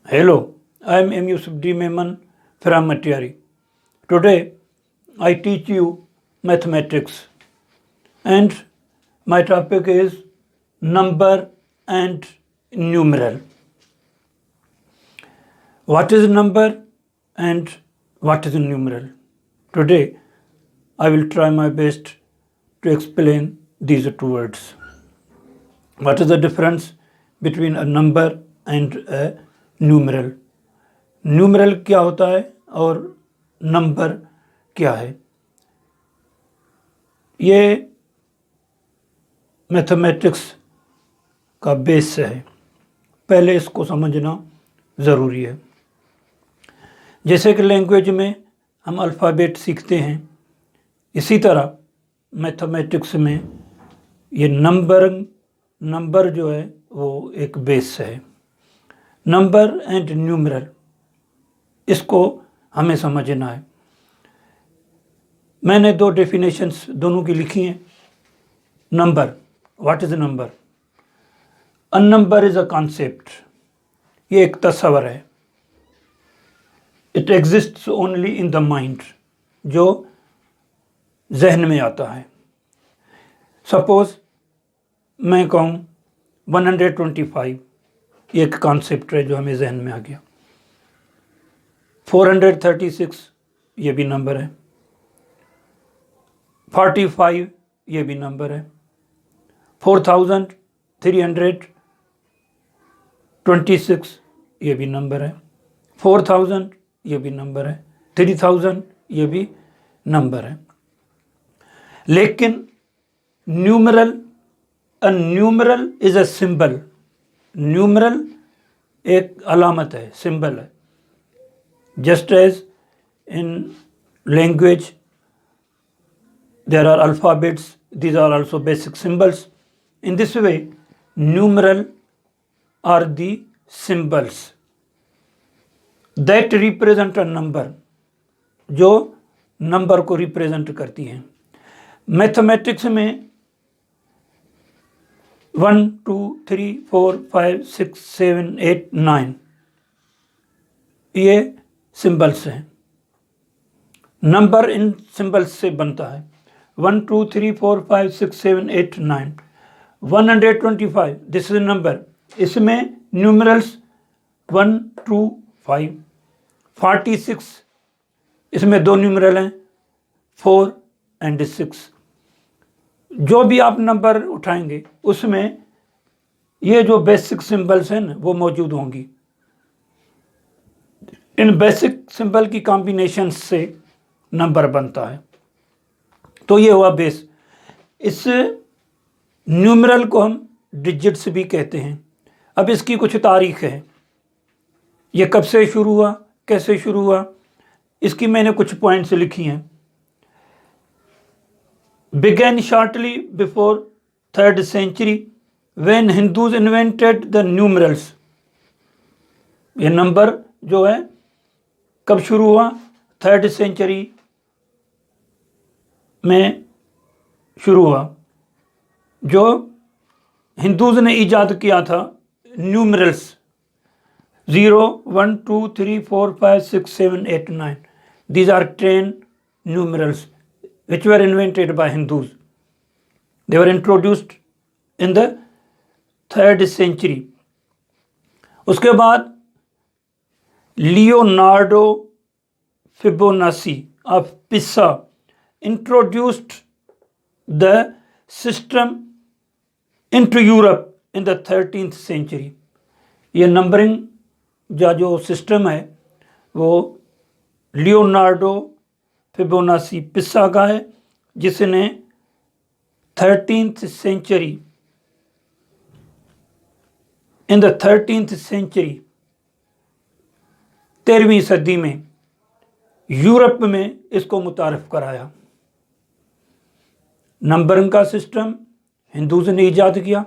Hello, I am M. Yusuf D. Memon from Matiari. Today I teach you mathematics and my topic is number and numeral. What is number and what is numeral? Today I will try my best to explain these two words. What is the difference between a number and a numeral? Numeral क्या होता है और number क्या है? ये mathematics का base है, पहले इसको समझना ज़रूरी है। जैसे कि लैंग्वेज में हम अल्फ़ाबेट सीखते हैं, इसी तरह मैथमेटिक्स में ये नंबर जो है वो एक बेस है। नंबर एंड न्यूमरल, इसको हमें समझना है। मैंने दो डेफिनेशंस दोनों की लिखी हैं। Number, what is number? A number is a concept, ये एक तस्वर है। It exists only in the mind, जो जहन में आता है। सपोज मैं कहूँ 125, ये एक कॉन्सेप्ट है जो हमें जहन में आ गया। 436 ये भी नंबर है। 45 ये भी नंबर है। 4326 ये भी नंबर है। 4000 ये भी नंबर है। 3000 ये भी नंबर है। लेकिन numeral is a symbol. Numeral एक अलामत है, सिंबल है। Just as in language there are alphabets, these are also basic symbols. In this way, numeral are the symbols that represent a number, जो नंबर को represent करती हैं। Mathematics में 1 2 3 4 5 6 7 8 9 ये सिंबल्स हैं। नंबर इन सिंबल्स से बनता है। 1 2 3 4 5 6 7 8 9 125 दिस इज नंबर। इसमें न्यूमरल्स 1 2 5। 46 इसमें दो न्यूमरल हैं, 4 एंड 6। जो भी आप नंबर उठाएंगे उसमें ये जो बेसिक सिंबल्स हैं वो मौजूद होंगी। इन बेसिक सिंबल की कॉम्बिनेशन से नंबर बनता है। तो ये हुआ बेस। इस न्यूमरल को हम डिजिट्स भी कहते हैं। अब इसकी कुछ तारीख है, ये कब से शुरू हुआ, कैसे शुरू हुआ, इसकी मैंने कुछ पॉइंट्स लिखी हैं। Begin shortly before 3rd century when Hindus invented the numerals. ये नंबर जो है कब शुरू हुआ? 3rd century में शुरू हुआ, जो हिंदूज ने ईजाद किया था numerals. 0 1 2 3 4 5 6 7 8 9 these are 10 numerals which were invented by Hindus. They were introduced in the 3rd century. उसके बाद Leonardo Fibonacci of Pisa introduced the system into Europe in the 13th century. ये नंबरिंग जो system है वो Leonardo Fibonacci पिसा का है, जिसने 13th century in the 13th century 13वीं सदी में यूरोप में इसको मुतारिफ कराया। नंबरिंग का सिस्टम हिंदूज ने ईजाद किया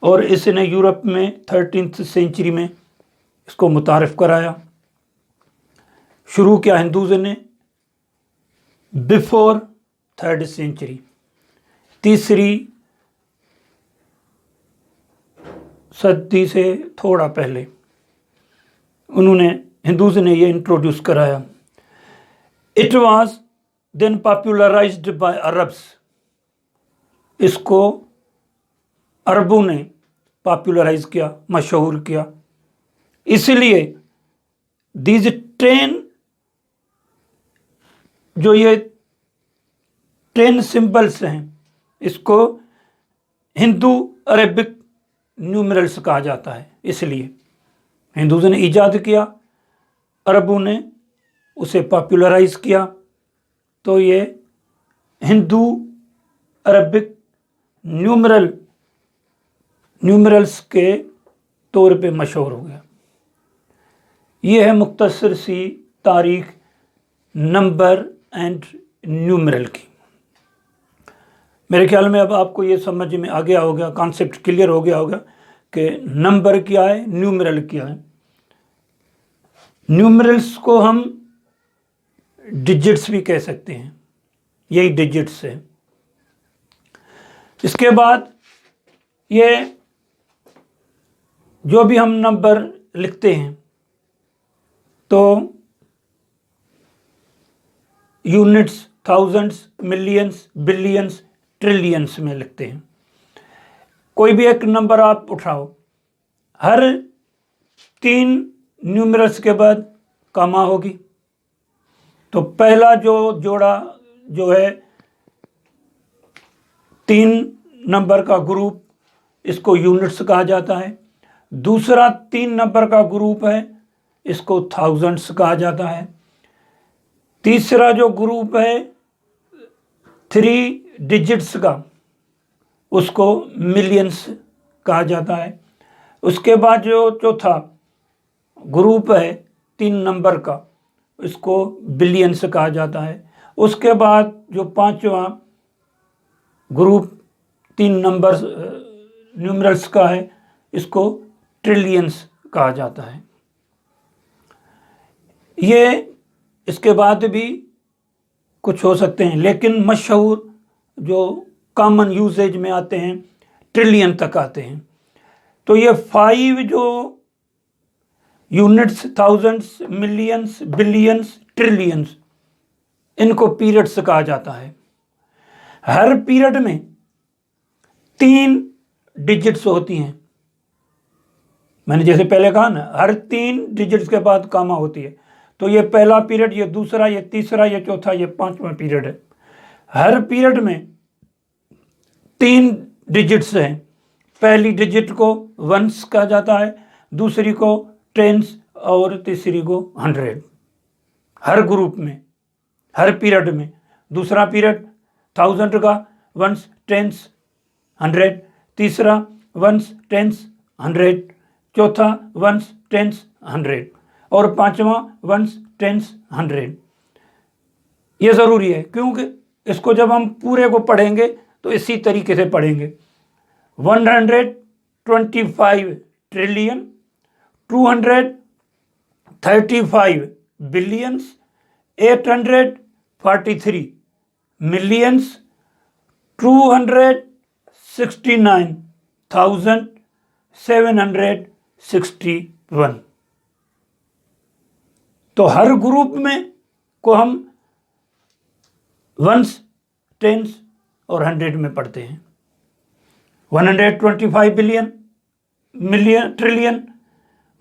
और इसने यूरोप में 13th सेंचुरी में इसको मुतारिफ कराया। शुरू किया हिंदूज ने बिफोर 3rd century, 3री सदी से थोड़ा पहले। उन्होंने हिंदूज ने ये इंट्रोड्यूस कराया। It was then popularised by Arabs, इसको अरबों ने पॉपुलराइज किया, मशहूर किया। इसलिए दीज 10 जो ये 10 सिंबल्स हैं, इसको हिंदू अरेबिक न्यूमरल्स कहा जाता है। इसलिए हिंदूज ने ईजाद किया, अरबों ने उसे पॉपुलराइज किया, तो ये हिंदू अरबिक न्यूमरल्स के तौर पे मशहूर हो गया। ये है मुख्तसर सी तारीख नंबर एंड न्यूमरल की। मेरे ख्याल में अब आपको ये समझ में आ गया होगा, कॉन्सेप्ट क्लियर हो गया होगा कि नंबर क्या है, न्यूमरल क्या है। न्यूमरल्स को हम डिजिट्स भी कह सकते हैं, यही डिजिट्स है। इसके बाद ये जो भी हम नंबर लिखते हैं तो units, thousands, millions, billions, trillions में लिखते हैं। कोई भी एक नंबर आप उठाओ, हर 3 न्यूमरल्स के बाद कॉमा होगी। तो पहला जो जोड़ा जो है 3 नंबर का ग्रुप, इसको यूनिट्स कहा जाता है। दूसरा 3 नंबर का ग्रुप है, इसको थाउजेंड्स कहा जाता है। तीसरा जो ग्रुप है 3 डिजिट्स का, उसको मिलियंस कहा जाता है। उसके बाद जो चौथा ग्रुप है 3 नंबर का, इसको बिलियंस कहा जाता है। उसके बाद जो 5वां ग्रुप 3 नंबर न्यूमरल्स का है, इसको ट्रिलियंस कहा जाता है। ये इसके बाद भी कुछ हो सकते हैं, लेकिन मशहूर जो कॉमन यूसेज में आते हैं ट्रिलियन तक आते हैं। तो ये 5 जो units, thousands, millions, billions, trillions, इनको पीरियड्स कहा जाता है। हर पीरियड में 3 डिजिट्स होती हैं। मैंने जैसे पहले कहा ना, हर 3 डिजिट्स के बाद कॉमा होती है। तो ये पहला पीरियड, ये दूसरा, ये तीसरा, ये चौथा, ये 5वां पीरियड है। हर पीरियड में 3 डिजिट्स हैं। पहली डिजिट को वंस कहा जाता है, दूसरी को टेंस और तीसरी को 100। हर ग्रुप में, हर पीरियड में। दूसरा पीरियड 1000 का, वंस, टेंस, 100। तीसरा वंस, टेंस, 100। चौथा वंस, टेंस, 100 और 5वां वंस, टेंस, 100। ये ज़रूरी है क्योंकि इसको जब हम पूरे को पढ़ेंगे तो इसी तरीके से पढ़ेंगे। 125 ट्रिलियन, 235 बिलियंस, 843 मिलियंस, 269,761। तो हर ग्रुप में को हम वंस, टेंस और 100 में पढ़ते हैं। 125 billion, trillion,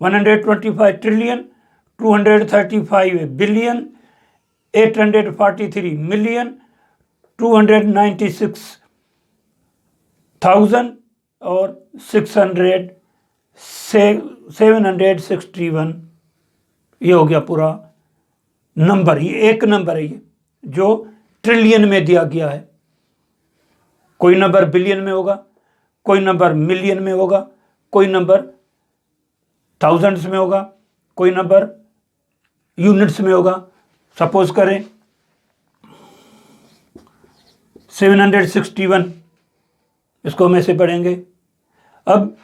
125 trillion, 235 billion, 843 million, 296,000 और 761। ये हो गया पूरा नंबर। ये एक नंबर है ये जो ट्रिलियन में दिया गया है। कोई नंबर बिलियन में होगा, कोई नंबर मिलियन में होगा, कोई नंबर थाउजेंड्स में होगा, कोई नंबर यूनिट्स में होगा। सपोज करें 761, इसको हम ऐसे पढ़ेंगे। अब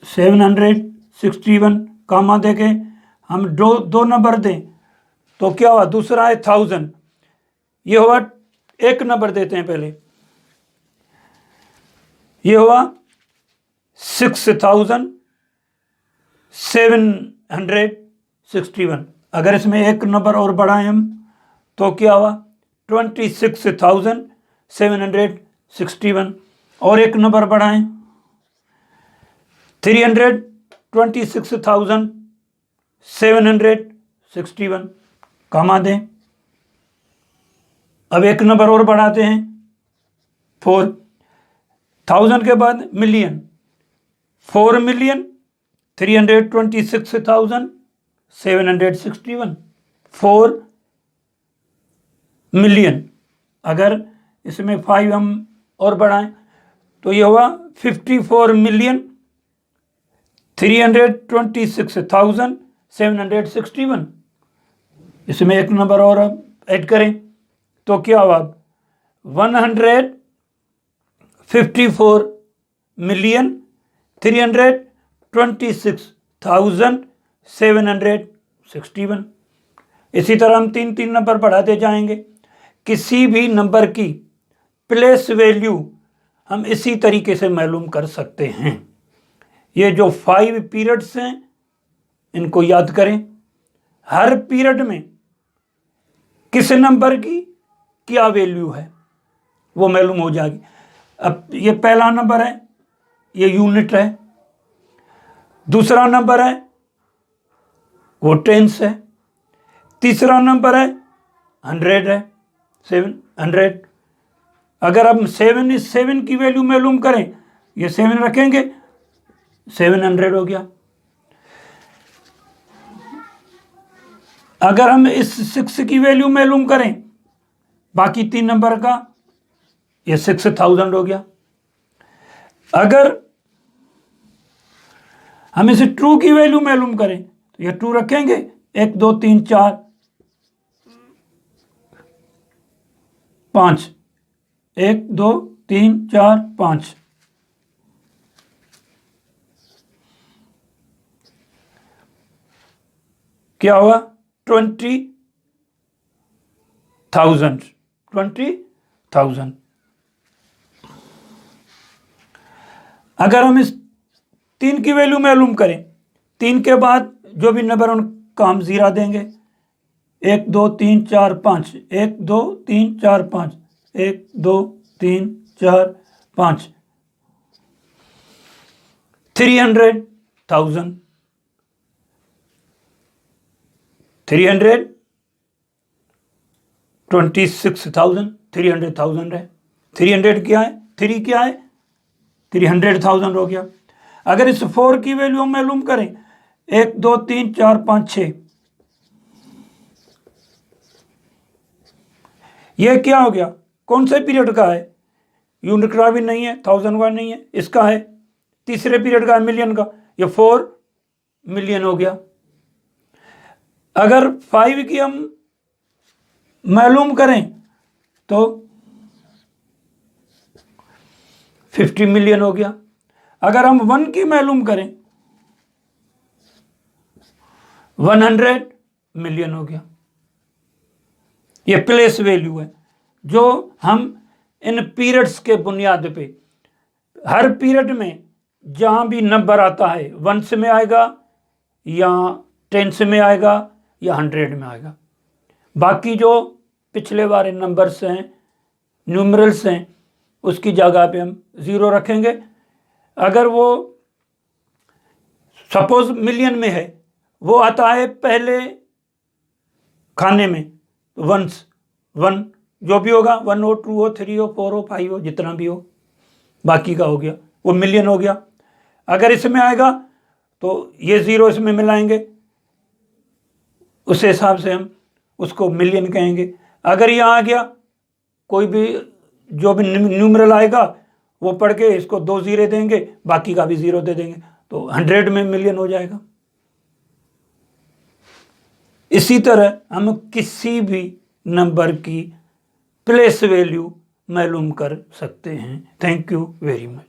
761 कामा दे के हम दो नंबर दें तो क्या हुआ, दूसरा है 1000। ये हुआ, एक नंबर देते हैं पहले, ये हुआ 6000, 761। अगर इसमें एक नंबर और बढ़ाएं हम तो क्या हुआ 26,761। और एक नंबर बढ़ाएं 326,761 कमा दें। अब एक नंबर और बढ़ाते हैं 4,000 के बाद मिलियन 4,326,761 4 मिलियन। अगर इसमें 5 हम और बढ़ाएं तो ये हुआ 54,326,761। इसमें एक नंबर और ऐड करें तो क्या हुआ 154,326,761। इसी तरह हम 3 नंबर बढ़ाते जाएंगे। किसी भी नंबर की प्लेस वैल्यू हम इसी तरीके से मालूम कर सकते हैं। ये जो 5 पीरियड्स हैं इनको याद करें। हर पीरियड में किस नंबर की क्या वैल्यू है वो मालूम हो जाएगी। अब ये पहला नंबर है, ये यूनिट है। दूसरा नंबर है वो टेंस है। तीसरा नंबर है 100 है 700। अगर हम 7 की वैल्यू मालूम करें, ये 7 रखेंगे 700 हो गया। अगर हम इस 6 की वैल्यू मालूम करें बाकी 3 नंबर का, ये 6000 हो गया। अगर हम इसे ट्रू की वैल्यू मालूम करें तो ये 2 रखेंगे 1 2 3 4 5 1 2 3 4 5। क्या हुआ 20,000। अगर हम इस 3 की वैल्यू मालूम करें, 3 के बाद जो भी नंबर उनका हम जीरा देंगे 1 2 3 4 5 1 2 3 4 5 1 2 3 4 5 300,000 326,000 300,000 है। 300 क्या है 3 क्या है 300,000 हो गया। अगर इस 4 की वैल्यू हम मालूम करें 1 2 3 4 5 6, यह क्या हो गया कौन से पीरियड का है, यूनिट का भी नहीं है 1000 का नहीं है, इसका है तीसरे पीरियड का है मिलियन का, ये 4 मिलियन हो गया। अगर 5 की हम मालूम करें तो 50 मिलियन हो गया। अगर हम 1 की मालूम करें 100 मिलियन हो गया। ये प्लेस वैल्यू है जो हम इन पीरियड्स के बुनियाद पे हर पीरियड में जहां भी नंबर आता है 1 में आएगा या 10 में आएगा या 100 में आएगा। बाकी जो पिछले वाले नंबर्स हैं न्यूमरल्स हैं उसकी जगह पे हम 0 रखेंगे। अगर वो सपोज मिलियन में है वो आता है पहले खाने में 1 जो भी होगा 1 हो 2 हो 3 हो 4 हो 5 हो जितना भी हो बाकी का हो गया वो मिलियन हो गया। अगर इसमें आएगा तो ये 0 इसमें मिलाएंगे उस हिसाब से हम उसको मिलियन कहेंगे। अगर ये आ गया कोई भी जो भी न्यूमरल आएगा वो पढ़ के इसको 2 0 देंगे बाकी का भी 0 दे देंगे तो 100 में मिलियन हो जाएगा। इसी तरह हम किसी भी नंबर की प्लेस वैल्यू मालूम कर सकते हैं। Thank you very much.